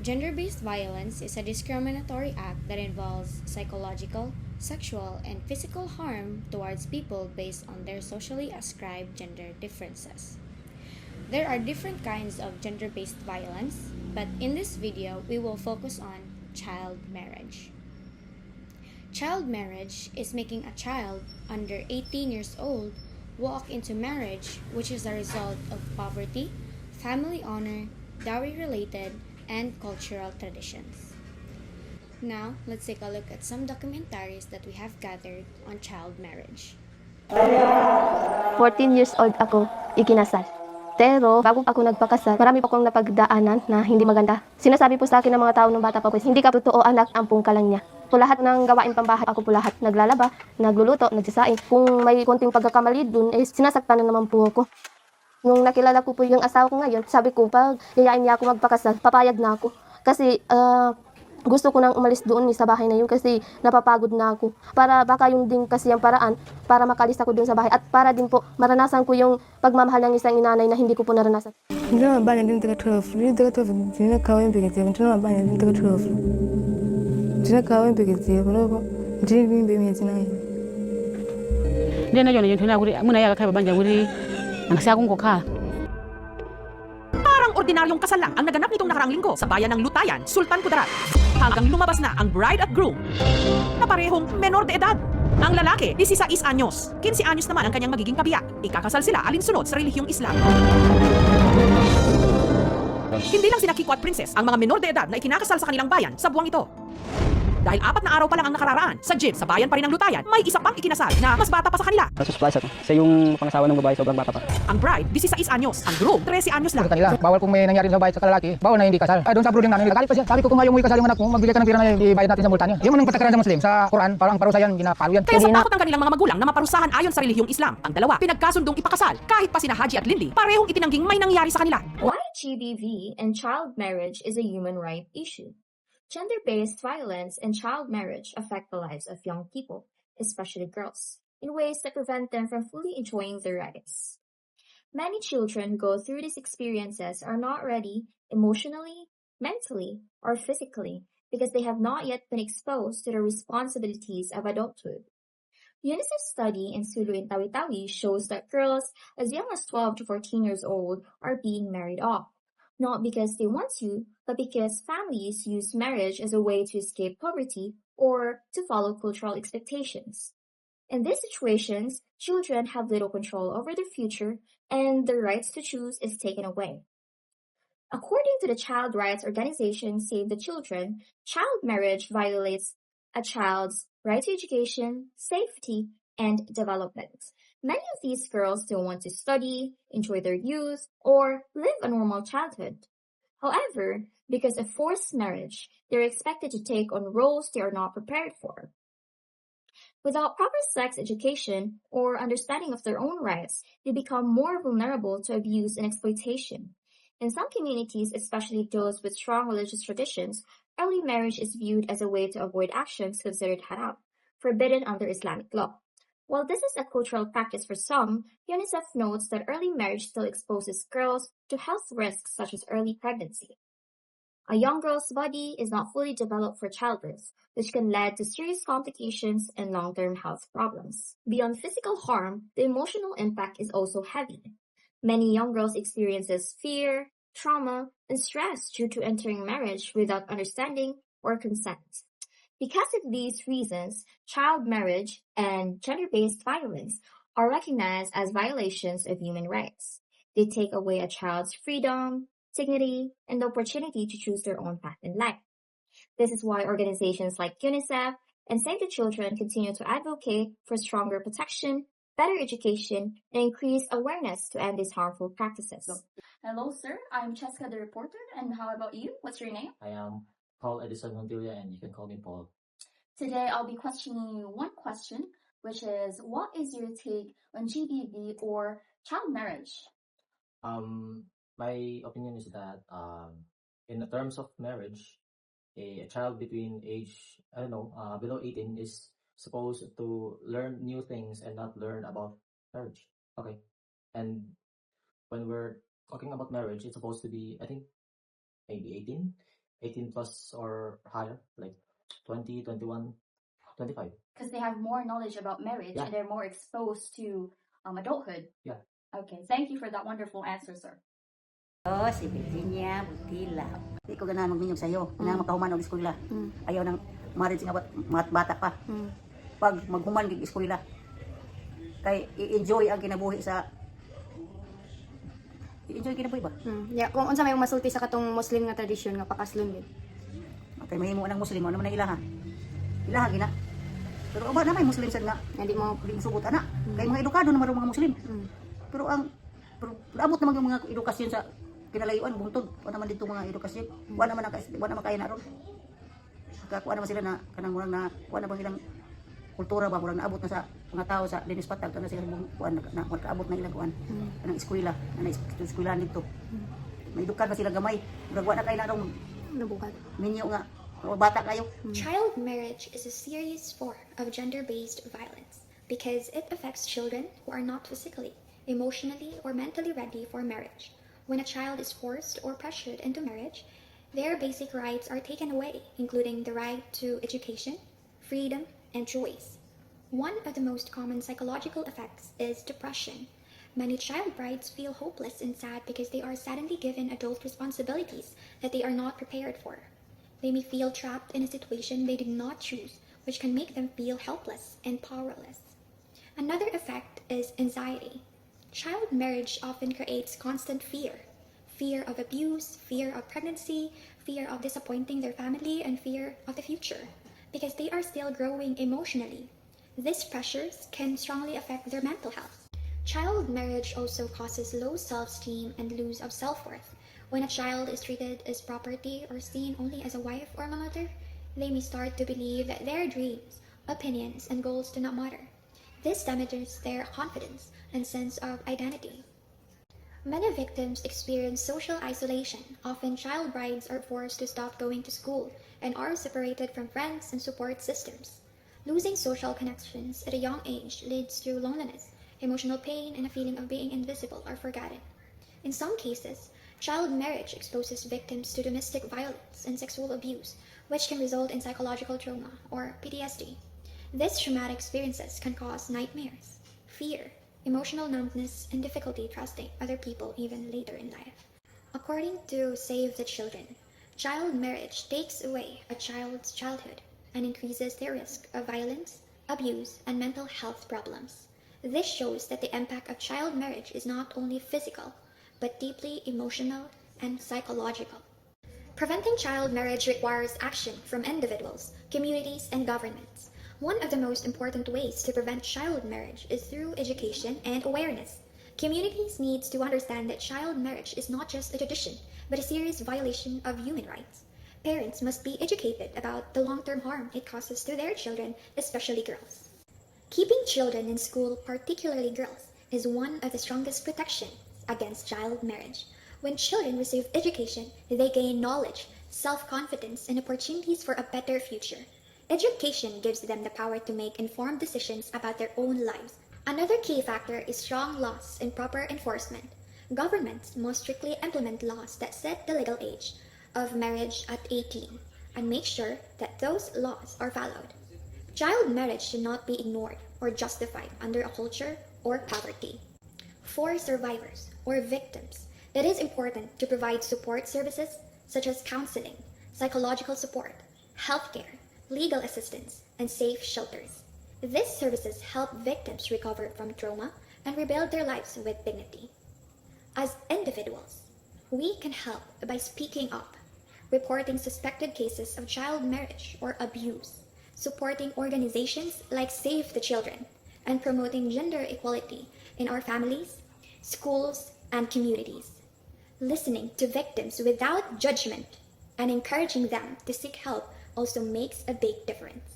Gender-based violence is a discriminatory act that involves psychological, sexual, and physical harm towards people based on their socially ascribed gender differences. There are different kinds of gender-based violence, but in this video, we will focus on child marriage. Child marriage is making a child under 18 years old walk into marriage, which is a result of poverty, family honor, dowry-related, and cultural traditions. Now, let's take a look at some documentaries that we have gathered on child marriage. 14 years old ako, ikinasal. Pero bago ako nagpakasal, marami po akong napagdaanan na hindi maganda. Sinasabi po sa akin ng mga tao ng bata pa po, hindi ka totoo anak, ampung ka lang niya. Po lahat ng gawain pambahay, ako po lahat naglalaba, nagluluto, nagsasaing. Kung may konting pagkakamali dun, sinasaktan na naman po ako. Nung nakilala ko po yung asawa ko ngayon, sabi ko, pag yayain niya ako magpakasal, papayag na ako. Kasi gusto ko nang umalis doon sa bahay na yun kasi napapagod na ako. Para baka yung din kasi ang paraan para makalis ako doon sa bahay at para din po maranasan ko yung pagmamahal ng isang inanay na hindi ko po naranasan. Hindi naman ba niya din taga-12? Hindi taga-12, hindi na kawin bigiti. Hindi naman ba niya din taga-12? Hindi na kawin bigiti. Ano po? Hindi na bigiti na yun. Hindi na yun, muna yaga kayo babanja, ang siyakong ko ka. Parang ordinaryong kasal lang ang naganap nitong nakaraang linggo sa bayan ng Lutayan, Sultan Kudarat. Hanggang lumabas na ang bride at groom na parehong menor de edad. Ang lalaki, 16 anyos. 15 anyos naman ang kanyang magiging kabiyak. Ikakasal sila alinsunod sa relihiyong Islam. Hindi lang sina Kiko at Princess ang mga menor de edad na ikinakasal sa kanilang bayan sa buwang ito. Dahil 4 na araw pa lang ang nakararaan, sa gym sa bayan pa rin ng Lutayan, may isa pang ikinasal na mas bata pa sa kanila. Surprise ako. Siya yung pangasawa ng babae, sobrang bata pa. Ang bride, 16 anyos. Ang groom, 13 anyos lang. Sa kanila, bawal kung may nangyari sa babae sa kalalaki, bawal na hindi kasal. Doon sa bro din namin, nagagalit pa siya. Sabi ko kung ayaw mo ikasal yung anak mo, magbigay ka ng pira na ibayad natin sa multa niya. Yung mga patakaran sa Muslim, sa Quran, parang parusa yan, ginapalo yan. Kaya sa takot ng kanilang mga magulang na maparusahan ayon sa relihiyong Islam, ang dalawa pinagkasundong ipakasal. Kahit pa sina Haji at Lindy, parehong itinangging may nangyari sa kanila. Why GBV and child marriage is a human right issue. Gender-based violence and child marriage affect the lives of young people, especially girls, in ways that prevent them from fully enjoying their rights. Many children who go through these experiences are not ready emotionally, mentally, or physically because they have not yet been exposed to the responsibilities of adulthood. UNICEF's study in Sulu and Tawi-Tawi shows that girls as young as 12 to 14 years old are being married off. Not because they want to, but because families use marriage as a way to escape poverty or to follow cultural expectations. In these situations, children have little control over their future and their rights to choose is taken away. According to the child rights organization Save the Children, child marriage violates a child's right to education, safety, and development. Many of these girls don't want to study, enjoy their youth, or live a normal childhood. However, because of forced marriage, they're expected to take on roles they are not prepared for. Without proper sex education or understanding of their own rights, they become more vulnerable to abuse and exploitation. In some communities, especially those with strong religious traditions, early marriage is viewed as a way to avoid actions considered haram, forbidden under Islamic law. While this is a cultural practice for some, UNICEF notes that early marriage still exposes girls to health risks such as early pregnancy. A young girl's body is not fully developed for childbirth, which can lead to serious complications and long-term health problems. Beyond physical harm, the emotional impact is also heavy. Many young girls experiences fear, trauma, and stress due to entering marriage without understanding or consent. Because of these reasons, child marriage and gender-based violence are recognized as violations of human rights. They take away a child's freedom, dignity, and the opportunity to choose their own path in life. This is why organizations like UNICEF and Save the Children continue to advocate for stronger protection, better education, and increased awareness to end these harmful practices. Hello, sir. I'm Cheska, the reporter. And how about you? What's your name? I am Paul Edison Juntilla and you can call me Paul. Today, I'll be questioning you one question, which is, what is your take on GBV or child marriage? My opinion is that in the terms of marriage, a child between age, below 18 is supposed to learn new things and not learn about marriage. Okay. And when we're talking about marriage, it's supposed to be, I think, maybe 18, 18 plus or higher, like 20, 21, 25. Because they have more knowledge about marriage Yeah. and they're more exposed to adulthood. Yeah. Okay, thank you for that wonderful answer, sir. Oh, si Virginia, Juntilla. Di ko ganahan magminyog sa'yo. Ganahan makahuman og eskwela. Ayaw nang marriage nga mga bata pa. Pag maghuman gig eskwela. Kay i-enjoy ang kinabuhi sa i-enjoy kinabuhi ba? Yeah, kung unsa may masulti sa katong Muslim nga tradisyon nga pakaslon gid. Kay mahimo nang Muslim ano man ang ilaha. Ilaha gina. Pero ba na may Muslim sad nga Nga di mo di musugot ana. Kay mga edukado naman ang mga Muslim. Pero abot naman yung mga edukasyon sa kinalayuan buntod. Wala naman dito mga edukasyon. Wala naman kaya na ron. Kuha naman sila na kanang murang na kuha na bang ilang kultura ba murang naabot na sa mga tao sa linis patag na sila kuan na makaabot na ilang kuan kanang eskwela na eskwelahan dito. May edukad na sila gamay. Murag wala kay na ron nabuhat. minyo nga bata kayo. Child marriage is a serious form of gender-based violence because it affects children who are not physically, emotionally, or mentally ready for marriage. When a child is forced or pressured into marriage, their basic rights are taken away, including the right to education, freedom, and choice. One of the most common psychological effects is depression. Many child brides feel hopeless and sad because they are suddenly given adult responsibilities that they are not prepared for. They may feel trapped in a situation they did not choose, which can make them feel helpless and powerless. Another effect is anxiety. Child marriage often creates constant fear. Fear of abuse, fear of pregnancy, fear of disappointing their family, and fear of the future, because they are still growing emotionally. These pressures can strongly affect their mental health. Child marriage also causes low self-esteem and loss of self-worth. When a child is treated as property or seen only as a wife or a mother, they may start to believe that their dreams, opinions, and goals do not matter. This damages their confidence and sense of identity. Many victims experience social isolation. Often, child brides are forced to stop going to school and are separated from friends and support systems. Losing social connections at a young age leads to loneliness, emotional pain, and a feeling of being invisible or forgotten. In some cases, child marriage exposes victims to domestic violence and sexual abuse, which can result in psychological trauma or PTSD. These traumatic experiences can cause nightmares, fear, emotional numbness, and difficulty trusting other people even later in life. According to Save the Children, child marriage takes away a child's childhood and increases their risk of violence, abuse, and mental health problems. This shows that the impact of child marriage is not only physical, but deeply emotional and psychological. Preventing child marriage requires action from individuals, communities, and governments. One of the most important ways to prevent child marriage is through education and awareness. Communities need to understand that child marriage is not just a tradition, but a serious violation of human rights. Parents must be educated about the long-term harm it causes to their children, especially girls. Keeping children in school, particularly girls, is one of the strongest protections against child marriage. When children receive education, they gain knowledge, self-confidence, and opportunities for a better future. Education gives them the power to make informed decisions about their own lives. Another key factor is strong laws and proper enforcement. Governments must strictly implement laws that set the legal age of marriage at 18 and make sure that those laws are followed. Child marriage should not be ignored or justified under a culture or poverty. For survivors or victims, it is important to provide support services such as counseling, psychological support, healthcare, legal assistance, and safe shelters. These services help victims recover from trauma and rebuild their lives with dignity. As individuals, we can help by speaking up, reporting suspected cases of child marriage or abuse, supporting organizations like Save the Children, and promoting gender equality in our families, schools, and communities. Listening to victims without judgment and encouraging them to seek help also makes a big difference.